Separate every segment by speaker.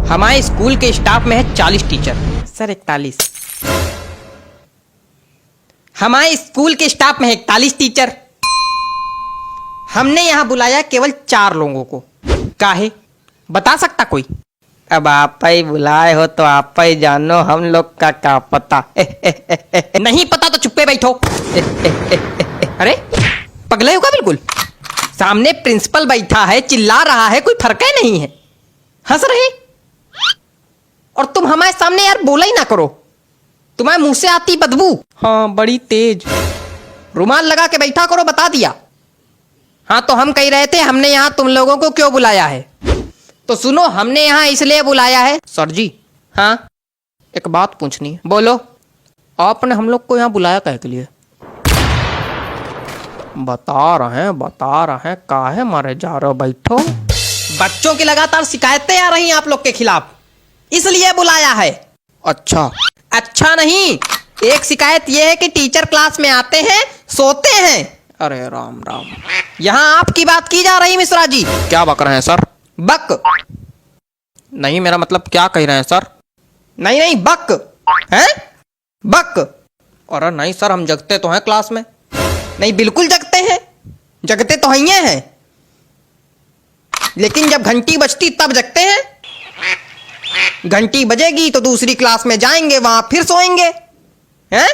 Speaker 1: हमारे स्कूल के स्टाफ में है 40 टीचर। सर 41। हमारे स्कूल के स्टाफ में है 41 टीचर। हमने यहाँ बुलाया केवल 4 लोगों को। काहे बता सकता कोई? अब आप ही बुलाए हो तो आप ही जानो, हम लोग का क्या पता। नहीं पता तो चुप्पे बैठो। अरे पगले हो क्या बिल्कुल? सामने प्रिंसिपल बैठा है, चिल्ला रहा है, कोई फर्क है नहीं है, हंस रहे। और तुम हमारे सामने यार बोला ही ना करो, तुम्हारे मुंह से आती बदबू। हाँ बड़ी तेज। रुमाल लगा के बैठा करो, बता दिया। हाँ तो हम कह रहे थे हमने यहाँ तुम लोगों को क्यों बुलाया है। तो सुनो, हमने यहाँ इसलिए बुलाया है। सर जी हाँ एक बात पूछनी है। बोलो। आपने हम लोग को यहाँ बुलाया कह के लिए? बता रहे हैं काहे मारे जा रहे हो, बैठो। बच्चों की लगातार शिकायतें आ रही हैं आप लोग के खिलाफ, इसलिए बुलाया है। अच्छा अच्छा नहीं, एक शिकायत यह है कि टीचर क्लास में आते हैं, सोते हैं। अरे राम राम, यहाँ आपकी बात की जा रही मिश्रा जी। क्या बक रहे हैं सर? बक नहीं, मेरा मतलब क्या कह रहे हैं सर? नहीं बक हैं, बक। अरे नहीं सर, हम जगते तो हैं क्लास में। नहीं बिल्कुल जगते हैं, जगते तो हैं, लेकिन जब घंटी बजती तब जगते हैं। घंटी बजेगी तो दूसरी क्लास में जाएंगे, वहां फिर सोएंगे हैं?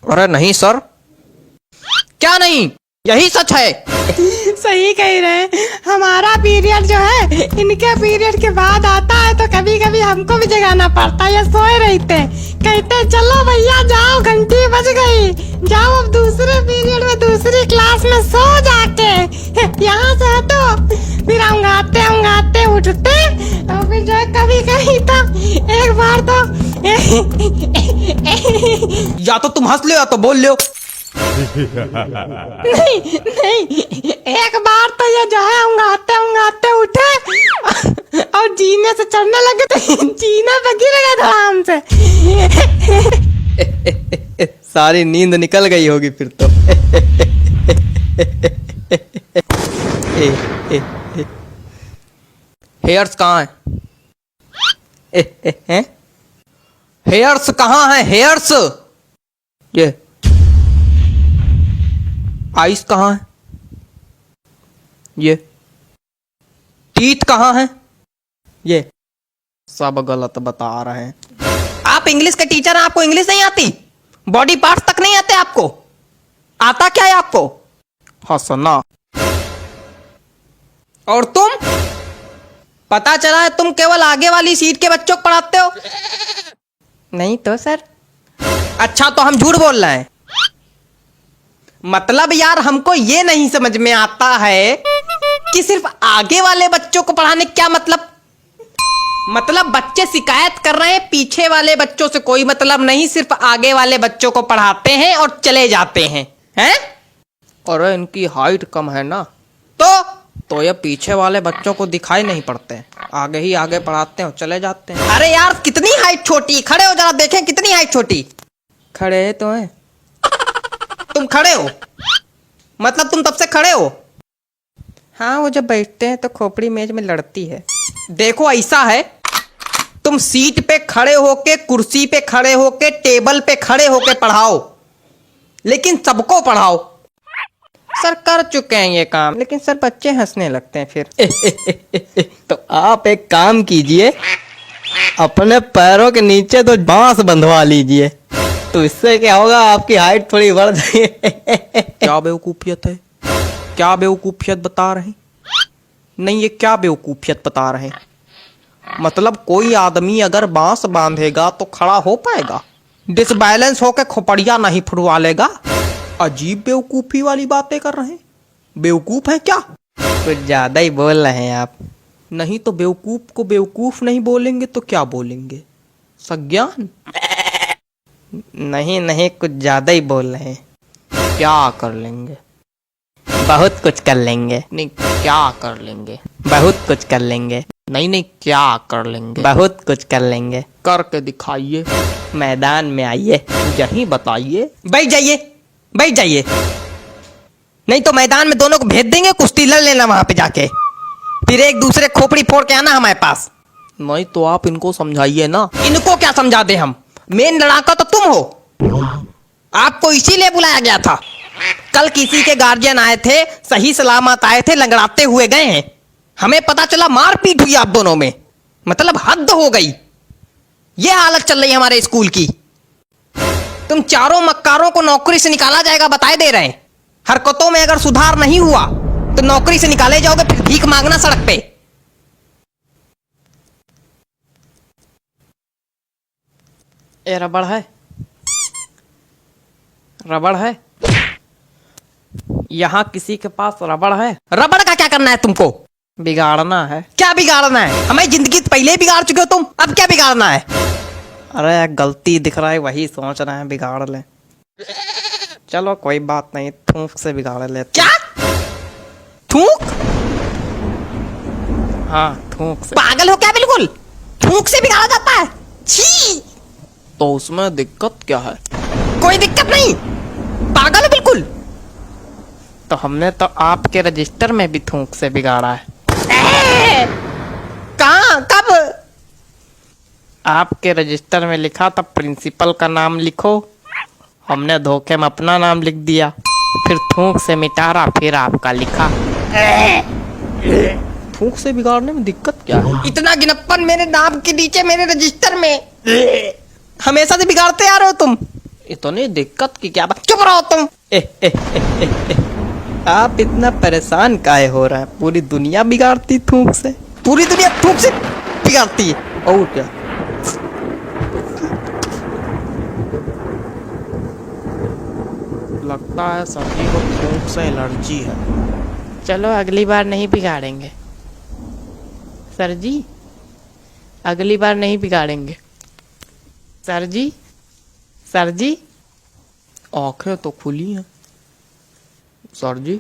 Speaker 1: अरे नहीं सर। क्या नहीं, यही सच है।
Speaker 2: सही कह रहे हैं। हमारा पीरियड जो है इनके पीरियड के बाद आता है, तो कभी कभी हमको भी जगाना पड़ता है। या सोए रहते कहते चलो भैया जाओ, घंटी बज गई, जाओ अब दूसरे पीरियड में दूसरी क्लास में सो जाके। यहाँ से हटो, फिर हम उठते और फिर जो कभी कभी तो एक बार तो
Speaker 1: या तो तुम हंस लो या तो बोल लो।
Speaker 2: नहीं एक बार तो ये जो है उंगाते उठे और जीने से चढ़ने लगे तो जीने पे गिर गए धड़ाम से।
Speaker 1: सारी नींद निकल गई होगी फिर तो। हेयर्स कहाँ है? हेयर्स कहाँ है? हेयर्स ये आइस कहाँ है? ये टीथ कहाँ है? ये सब गलत बता रहे हैं। आप इंग्लिश के टीचर हैं, आपको इंग्लिश नहीं आती? बॉडी पार्ट्स तक नहीं आते आपको? आता क्या है आपको? हंसना। और तुम, पता चला है तुम केवल आगे वाली सीट के बच्चों को पढ़ाते हो। नहीं तो सर। अच्छा तो हम झूठ बोल रहे हैं? मतलब यार हमको ये नहीं समझ में आता है कि सिर्फ आगे वाले बच्चों को पढ़ाने क्या मतलब बच्चे शिकायत कर रहे हैं, पीछे वाले बच्चों से कोई मतलब नहीं, सिर्फ आगे वाले बच्चों को पढ़ाते हैं और चले जाते हैं हैं? और इनकी हाइट कम है ना, तो ये पीछे वाले बच्चों को दिखाई नहीं पड़ते, आगे ही आगे पढ़ाते हैं और चले जाते हैं। अरे यार कितनी हाइट छोटी, खड़े हो जरा देखें कितनी हाइट छोटी। खड़े तो हैं तुम? खड़े हो मतलब तुम तब से खड़े हो? हाँ वो जब बैठते हैं तो खोपड़ी मेज में लड़ती है। देखो ऐसा है, तुम सीट पे खड़े होके, कुर्सी पे खड़े होके, टेबल पे खड़े होके पढ़ाओ, लेकिन सबको पढ़ाओ। सर कर चुके हैं ये काम, लेकिन सर बच्चे हंसने लगते हैं फिर। तो आप एक काम कीजिए, अपने पैरों के नीचे तो बांस बंधवा लीजिए, तो इससे क्या होगा, आपकी हाइट थोड़ी बढ़ जाएगी। क्या बेवकूफियत है, क्या बेवकूफियत बता रहे हैं? नहीं ये क्या बेवकूफियत बता रहे हैं? मतलब कोई आदमी अगर बांस बांधेगा तो खड़ा हो पाएगा, डिसबैलेंस होकर खोपड़िया नहीं फुड़वा लेगा। अजीब बेवकूफी वाली बातें कर रहे हैं। बेवकूफ है क्या? कुछ ज्यादा ही बोल रहे हैं आप। नहीं तो बेवकूफ को बेवकूफ नहीं बोलेंगे तो क्या बोलेंगे? सज्ञान? नहीं कुछ ज्यादा ही बोल रहे हैं। क्या कर लेंगे? बहुत कुछ कर लेंगे। नहीं क्या कर लेंगे? बहुत कुछ कर लेंगे। नहीं क्या कर लेंगे? बहुत कुछ कर लेंगे। करके दिखाइए, मैदान में आइए, यहीं बताइए। बैठ जाइए, नहीं तो मैदान में दोनों को भेज देंगे, कुश्ती लड़ लेना वहां पे जाके, फिर एक दूसरे खोपड़ी फोड़ के आना हमारे पास। नहीं तो आप इनको समझाइए ना। इनको क्या समझा दे हम, मेन लड़ाका तो तुम हो। आपको इसीलिए बुलाया गया था। कल किसी के गार्जियन आए थे, सही सलामत आए थे, लंगड़ाते हुए गए हैं। हमें पता चला मारपीट हुई आप दोनों में। मतलब हद हो गई। ये हालत चल रही है हमारे स्कूल की। तुम चारों मक्कारों को नौकरी से निकाला जाएगा बताए दे रहे हैं। हरकतों में अगर सुधार नहीं हुआ तो नौकरी से निकाले जाओगे, फिर भीख मांगना सड़क पे। ये रबड़ है, रबड़ है। यहां किसी के पास रबड़ है? रबड़ का क्या करना है तुमको? बिगाड़ना है। क्या बिगाड़ना है? हमें जिंदगी पहले ही बिगाड़ चुके हो तुम, अब क्या बिगाड़ना है? अरे गलती दिख रहा है वही सोच रहे हैं बिगाड़ ले। चलो कोई बात नहीं, थूक से बिगाड़ ले। क्या थूक? हाँ थूक से। पागल हो क्या बिल्कुल? थूक से बिगाड़ा जाता है? छी! तो उसमें दिक्कत क्या है? कोई दिक्कत नहीं, पागल है बिल्कुल। तो हमने तो आपके रजिस्टर में भी थूक से बिगाड़ा है। कहाँ, कब? आपके रजिस्टर में लिखा था प्रिंसिपल का नाम लिखो, हमने धोखे में अपना नाम लिख दिया, फिर थूक से मिटारा, फिर आपका लिखा। थूक से बिगाड़ने में दिक्कत क्या है? इतना गिनप्पन मेरे नाम के नीचे मेरे रजिस्टर में। हमेशा से बिगाड़ते आ रहे हो तुम। इतनी दिक्कत की क्या बात? चुप रहो तुम। आप इतना परेशान काहे हो रहे हैं? पूरी दुनिया बिगाड़ती थूक से, पूरी दुनिया थूक से बिगाड़ती है। और क्या? लगता है सभी को थूक से एलर्जी है। चलो अगली बार नहीं बिगाड़ेंगे सर जी, अगली बार नहीं बिगाड़ेंगे सर जी। सर जी आंखें तो खुली हैं सर जी।